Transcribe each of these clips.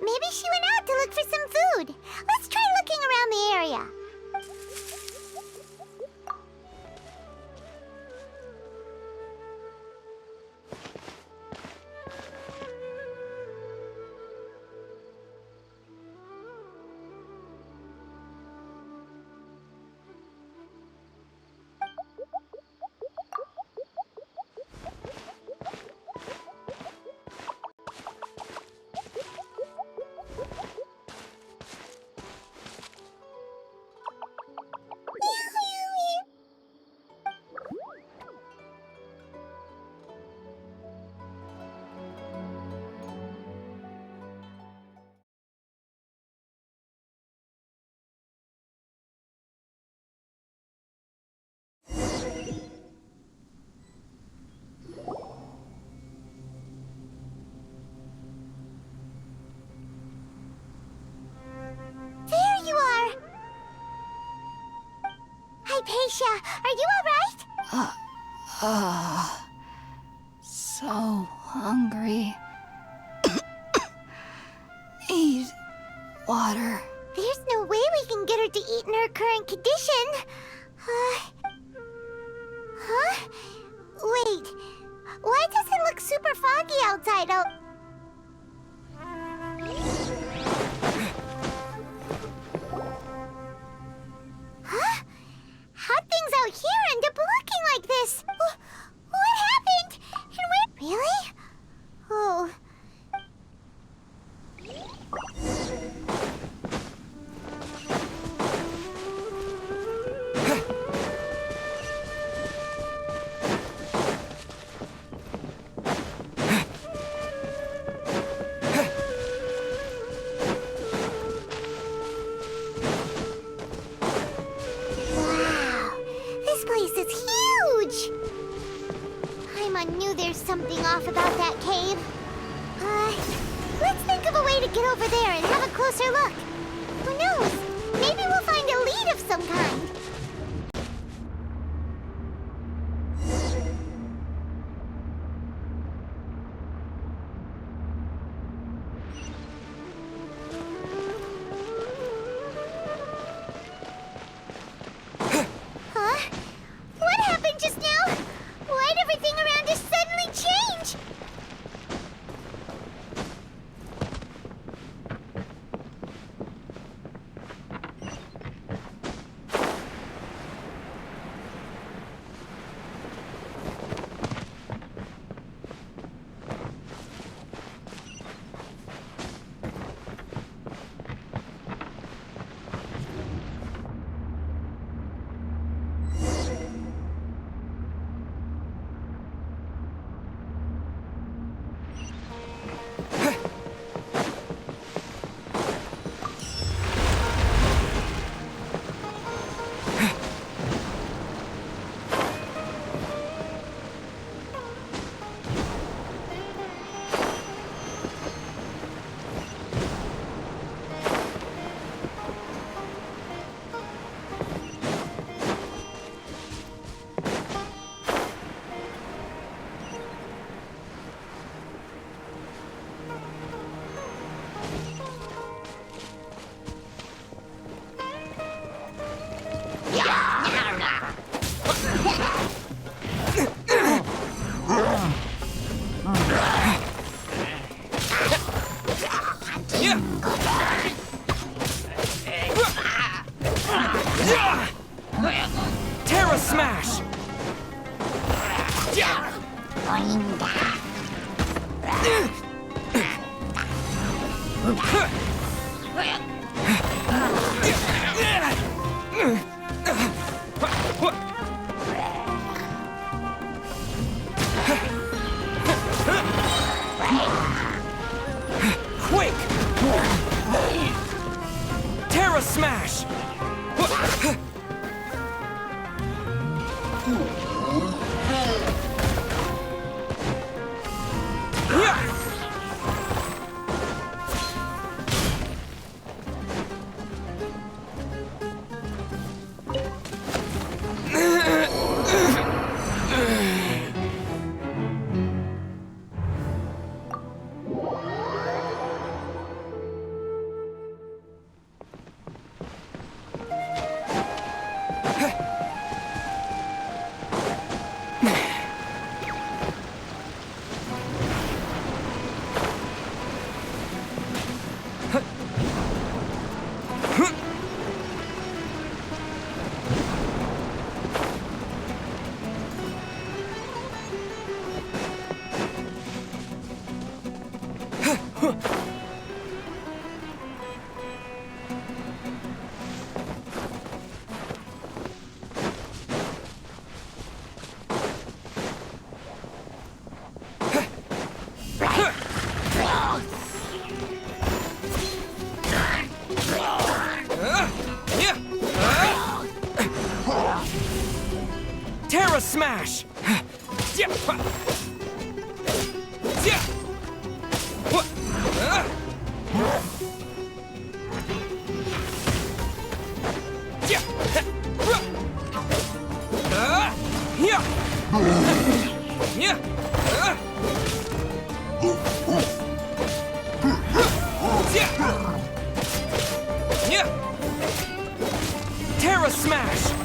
Maybe she went out to look for some food. Let's try looking around the area. There you are! Hypatia, are you alright? So hungry. Need water. There's no way we can get her to eat in her current condition. Huh? Wait. Why does it look super foggy outside? Huh? How'd things out here end up looking like this? What happened? And where? Really? Oh. I knew there's something off about that cave. Let's think of a way to get over there and have a closer look. Who knows? Maybe we'll find a lead of some kind. Huh? What happened just now? Why'd everything around us suddenly change? Terra Smash! Quick! Terra Smash! Terra Smash! Yeah. Yeah. What? Yeah. Yeah. Yeah. Yeah. Yeah. Terra Smash!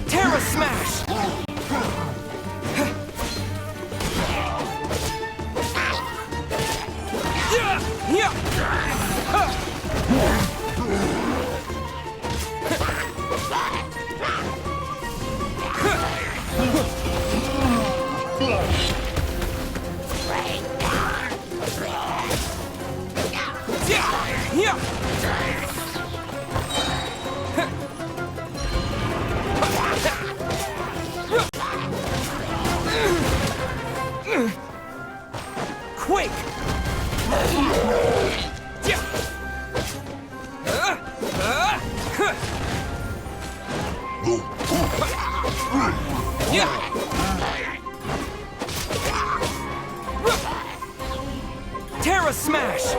Terra Smash! Quake! Terra Smash!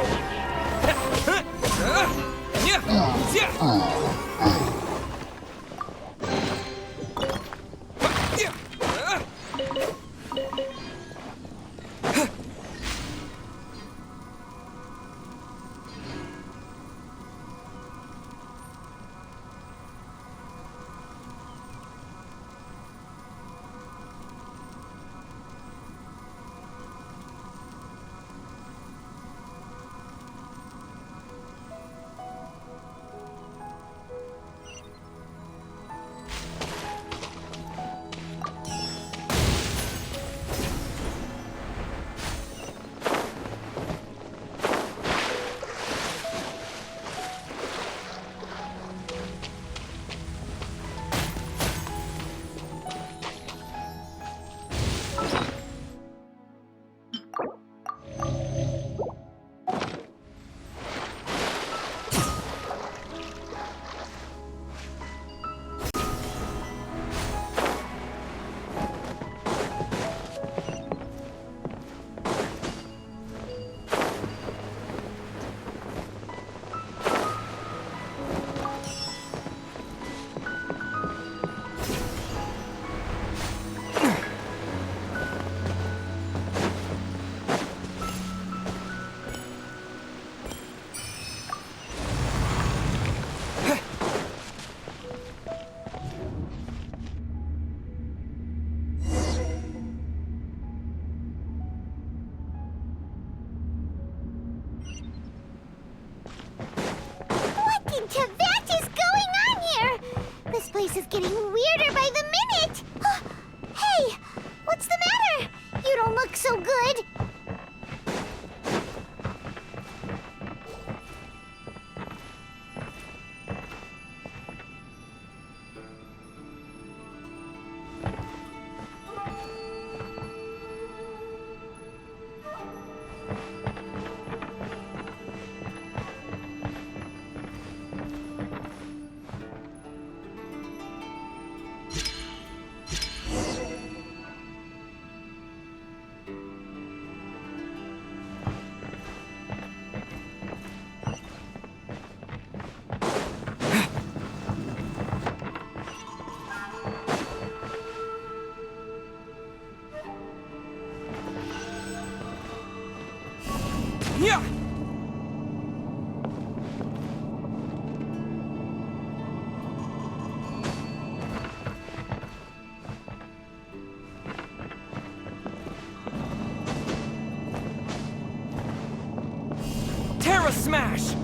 place is getting weirder by the minute! Hey! What's the matter? You don't look so good! Smash!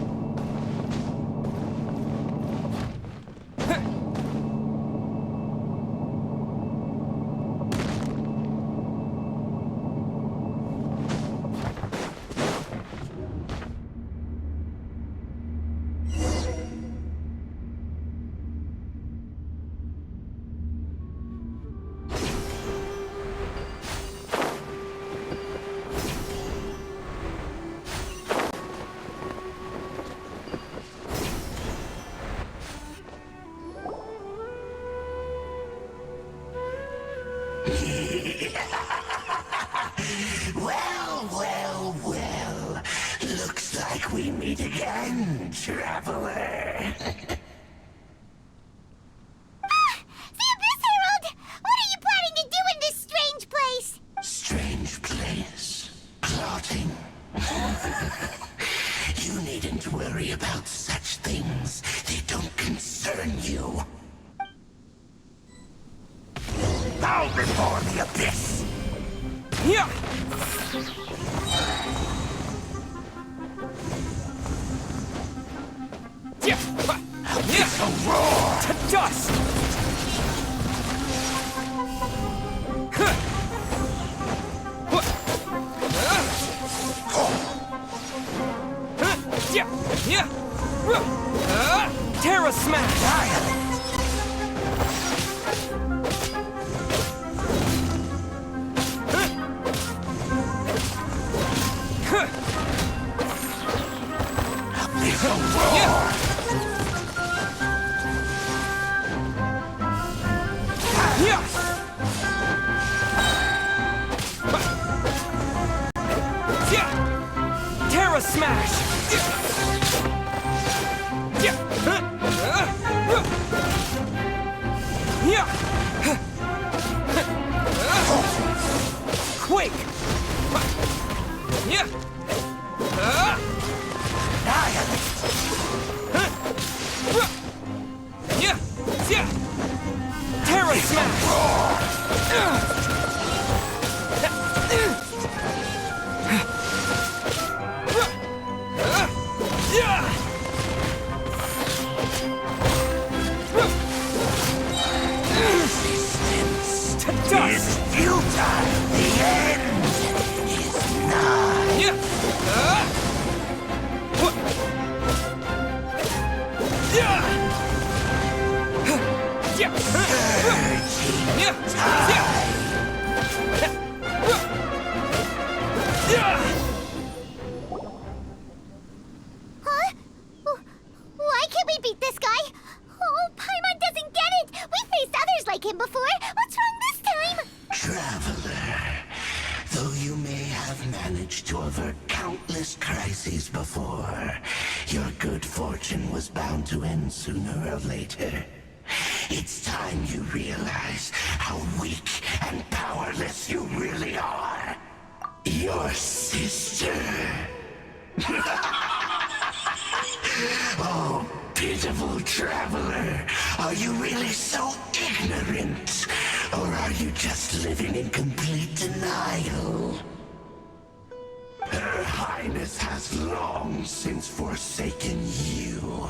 Well. Looks like we meet again, traveler. The Abyss Herald! What are you planning to do in this strange place? Strange place. Plotting. You needn't worry about such things. They don't concern you. Bow before the Abyss! Yeah! Yeah! It's a roar! To dust! Yeah! Terra Smash! It's a roar! Yeah! Yeah! Terra Smash! Yeah! Yeah! Quake! Yeah! Yeah! Yeah! Terra Smash! Resistance To is dust! futile. The end is nigh. Yeah! Yeah! Urging Yeah! Huh? Why can't we beat this guy? Oh, Paimon doesn't get it! We faced others like him before! What's wrong this time? Traveler, though you may have managed to avert countless crises before, your good fortune was bound to end sooner or later. It's time you realize how weak and powerless you really are. Your sister. Oh, pitiful traveler. Are you really so ignorant? Or are you just living in complete denial? Her Highness has long since forsaken you.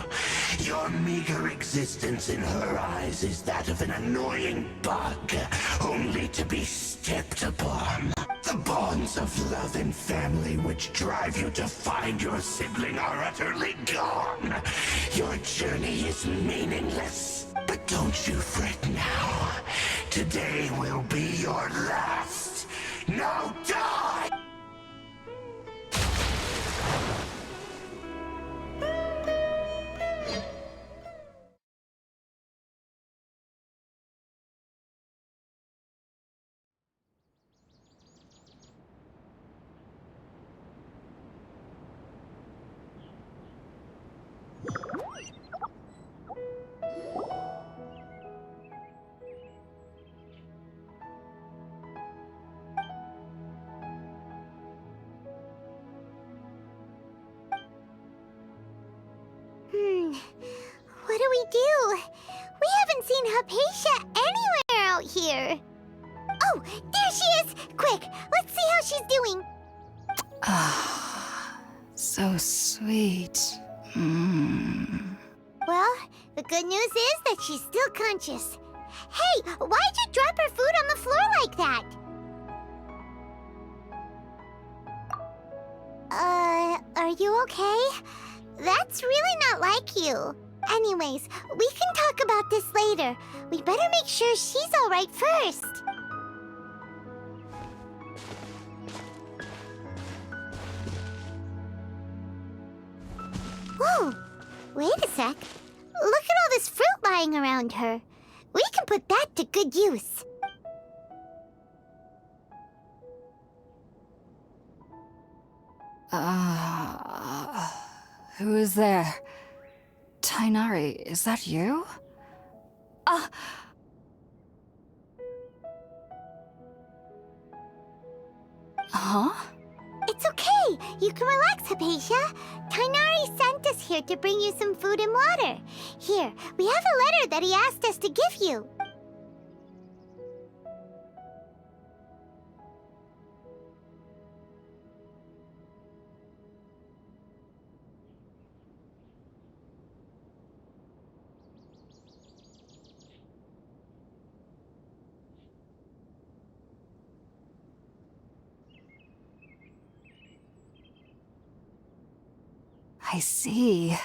Your meager existence in her eyes is that of an annoying bug, only to be stepped upon. The bonds of love and family which drive you to find your sibling are utterly gone. Your journey is meaningless. But don't you fret now. Today will be your last. Now die! What do we do? We haven't seen Hypatia anywhere out here. Oh, there she is! Quick, let's see how she's doing. So sweet. Well, the good news is that she's still conscious. Hey, why'd you drop her food on the floor like that? Are you okay? That's really not like you. Anyways, we can talk about this later. We better make sure she's alright first. Whoa! Wait a sec. Look at all this fruit lying around her. We can put that to good use. Who is there? Tighnari, is that you? Huh? It's okay. You can relax, Hypatia. Tighnari sent us here to bring you some food and water. Here, we have a letter that he asked us to give you. I see.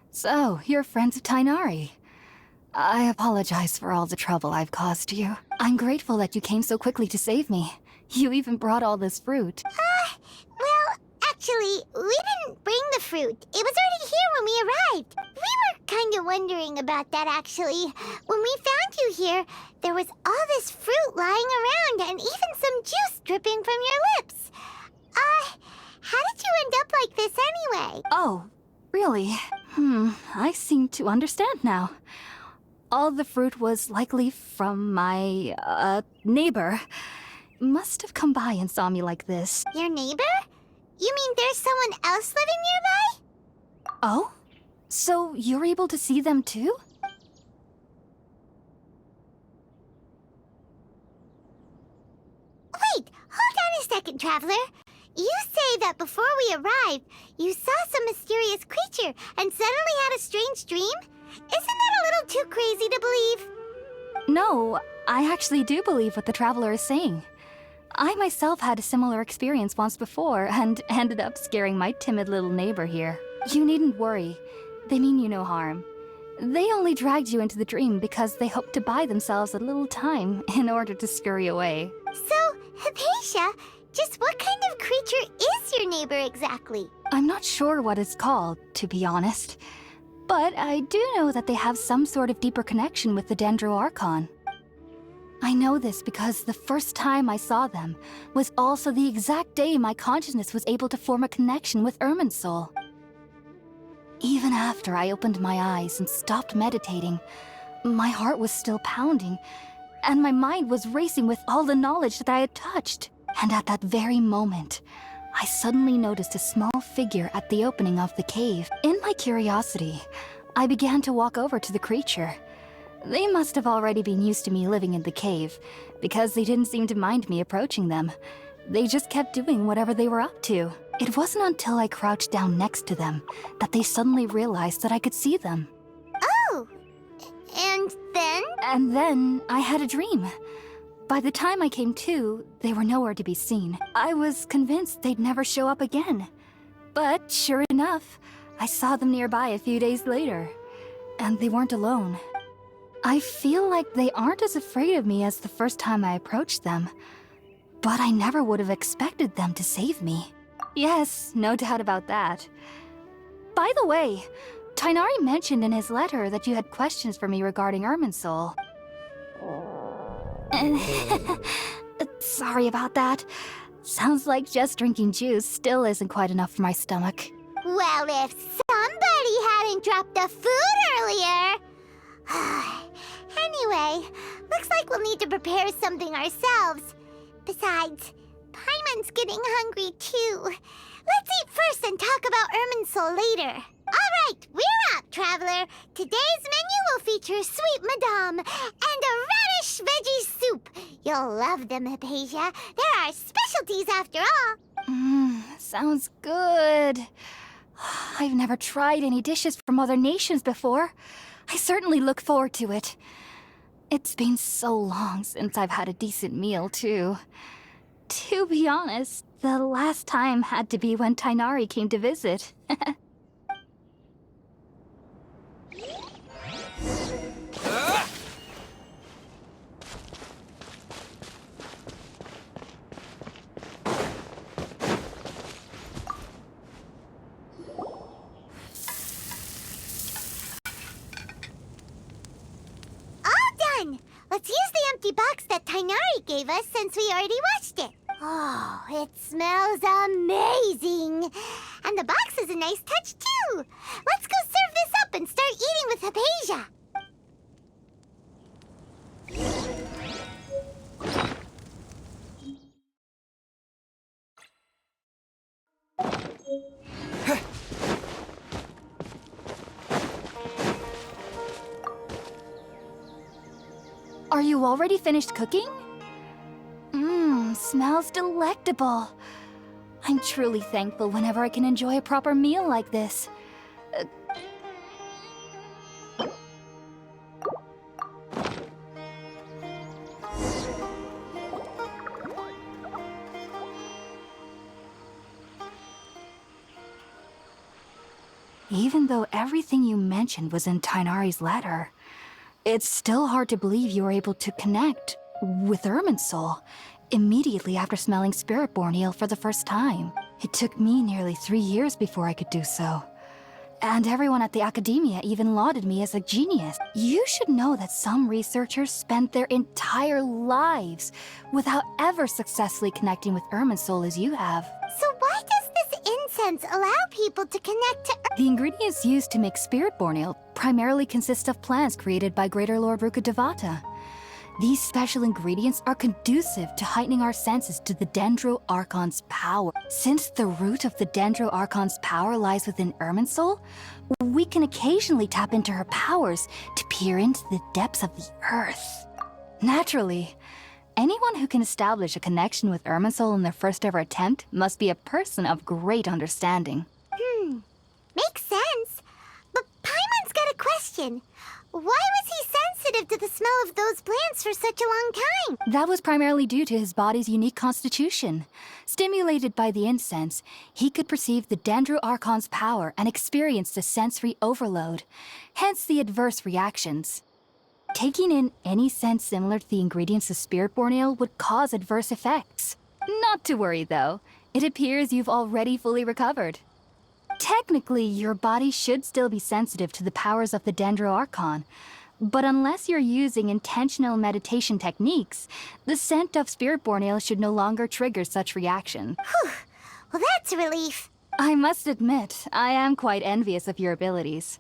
So, you're friends of Tighnari. I apologize for all the trouble I've caused you. I'm grateful that you came so quickly to save me. You even brought all this fruit. Well, actually, we didn't bring the fruit. It was already here when we arrived. We were kind of wondering about that, actually. When we found you here, there was all this fruit lying around and even some juice dripping from your lips. How did you end up like this anyway? Oh, really? I seem to understand now. All the fruit was likely from my, neighbor. Must have come by and saw me like this. Your neighbor? You mean there's someone else living nearby? Oh? So you're able to see them too? Wait, hold on a second, Traveler. You say that before we arrived, you saw some mysterious creature and suddenly had a strange dream? Isn't that a little too crazy to believe? No, I actually do believe what the Traveler is saying. I myself had a similar experience once before and ended up scaring my timid little neighbor here. You needn't worry. They mean you no harm. They only dragged you into the dream because they hoped to buy themselves a little time in order to scurry away. So, Hypatia, just what kind of creature is your neighbor exactly? I'm not sure what it's called, to be honest. But I do know that they have some sort of deeper connection with the Dendro Archon. I know this because the first time I saw them was also the exact day my consciousness was able to form a connection with Irminsul. Even after I opened my eyes and stopped meditating, my heart was still pounding, and my mind was racing with all the knowledge that I had touched. And at that very moment, I suddenly noticed a small figure at the opening of the cave. In my curiosity, I began to walk over to the creature. They must have already been used to me living in the cave, because they didn't seem to mind me approaching them. They just kept doing whatever they were up to. It wasn't until I crouched down next to them that they suddenly realized that I could see them. Oh! And then? And then I had a dream. By the time I came to, they were nowhere to be seen. I was convinced they'd never show up again. But sure enough, I saw them nearby a few days later. And they weren't alone. I feel like they aren't as afraid of me as the first time I approached them. But I never would have expected them to save me. Yes, no doubt about that. By the way, Tighnari mentioned in his letter that you had questions for me regarding Irminsul. Sorry about that. Sounds like just drinking juice still isn't quite enough for my stomach. Well, if somebody hadn't dropped the food earlier... Anyway, looks like we'll need to prepare something ourselves. Besides, Paimon's getting hungry too. Let's eat first and talk about Irminsul later. Alright, we're up, Traveler. Today's menu will feature Sweet Madame and a radish veggie soup. You'll love them, Hypatia. They're our specialties after all. Sounds good. I've never tried any dishes from other nations before. I certainly look forward to it. It's been so long since I've had a decent meal, too. To be honest, the last time had to be when Tighnari came to visit. Let's use the empty box that Tighnari gave us since we already washed it. Oh, it smells amazing. And the box is a nice touch, too. Let's go serve this up and start eating with Hypatia. Are you already finished cooking? Smells delectable. I'm truly thankful whenever I can enjoy a proper meal like this. Even though everything you mentioned was in Tighnari's letter, it's still hard to believe you were able to connect with Irminsul immediately after smelling Spiritborn eel for the first time. It took me nearly 3 years before I could do so. And everyone at the Academia even lauded me as a genius. You should know that some researchers spend their entire lives without ever successfully connecting with Irminsul as you have. So why does this incense allow people to connect to The ingredients used to make Spiritborn eel primarily consist of plants created by Greater Lord Rukkhadevata. These special ingredients are conducive to heightening our senses to the Dendro Archon's power. Since the root of the Dendro Archon's power lies within Irminsul, we can occasionally tap into her powers to peer into the depths of the earth. Naturally, anyone who can establish a connection with Irminsul in their first ever attempt must be a person of great understanding. Makes sense. But Paimon's got a question. Why was he sensitive to the smell of those plants for such a long time? That was primarily due to his body's unique constitution. Stimulated by the incense, he could perceive the Dendro Archon's power and experienced a sensory overload, hence the adverse reactions. Taking in any scent similar to the ingredients of Spiritborn ale would cause adverse effects. Not to worry, though. It appears you've already fully recovered. Technically, your body should still be sensitive to the powers of the Dendro Archon, but unless you're using intentional meditation techniques, the scent of Spiritborn ale should no longer trigger such reaction. Whew. Well, that's a relief. I must admit, I am quite envious of your abilities.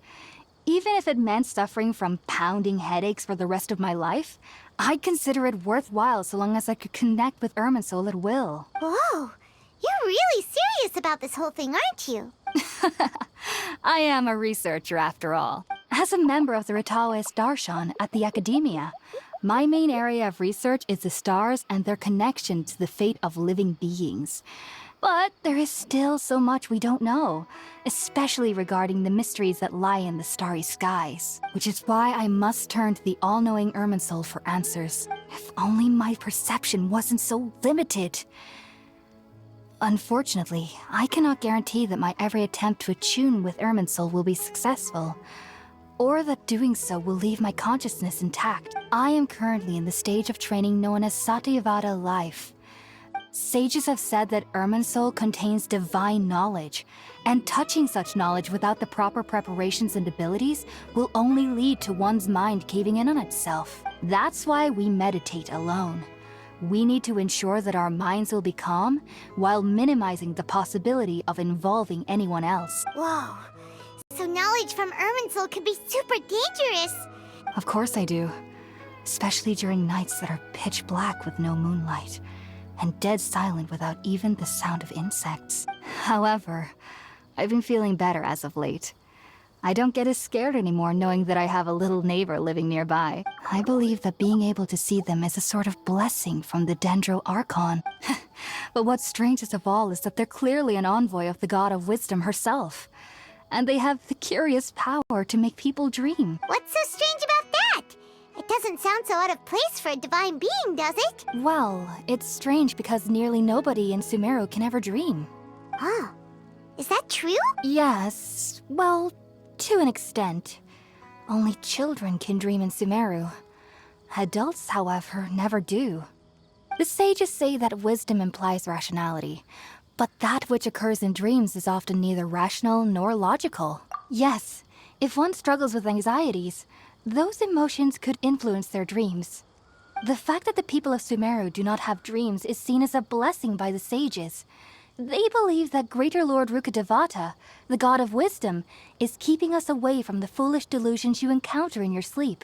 Even if it meant suffering from pounding headaches for the rest of my life, I'd consider it worthwhile so long as I could connect with Irminsul at will. Whoa. You're really serious about this whole thing, aren't you? I am a researcher, after all. As a member of the Ritawe Darshan at the Academia, my main area of research is the stars and their connection to the fate of living beings. But there is still so much we don't know, especially regarding the mysteries that lie in the starry skies. Which is why I must turn to the all-knowing Irminsul for answers. If only my perception wasn't so limited. Unfortunately, I cannot guarantee that my every attempt to attune with Irminsul will be successful, or that doing so will leave my consciousness intact. I am currently in the stage of training known as Satyavada life. Sages have said that Irminsul contains divine knowledge, and touching such knowledge without the proper preparations and abilities will only lead to one's mind caving in on itself. That's why we meditate alone. We need to ensure that our minds will be calm while minimizing the possibility of involving anyone else. Whoa. So knowledge from Irminsul could be super dangerous. Of course I do. Especially during nights that are pitch black with no moonlight, and dead silent without even the sound of insects. However, I've been feeling better as of late. I don't get as scared anymore knowing that I have a little neighbor living nearby. I believe that being able to see them is a sort of blessing from the Dendro Archon. But what's strangest of all is that they're clearly an envoy of the God of Wisdom herself. And they have the curious power to make people dream. What's so strange about that? It doesn't sound so out of place for a divine being, does it? Well, it's strange because nearly nobody in Sumeru can ever dream. Oh, is that true? Yes, well, to an extent. Only children can dream in Sumeru. Adults, however, never do. The sages say that wisdom implies rationality, but that which occurs in dreams is often neither rational nor logical. Yes, if one struggles with anxieties, those emotions could influence their dreams. The fact that the people of Sumeru do not have dreams is seen as a blessing by the sages. They believe that Greater Lord Rukkhadevata, the god of wisdom, is keeping us away from the foolish delusions you encounter in your sleep.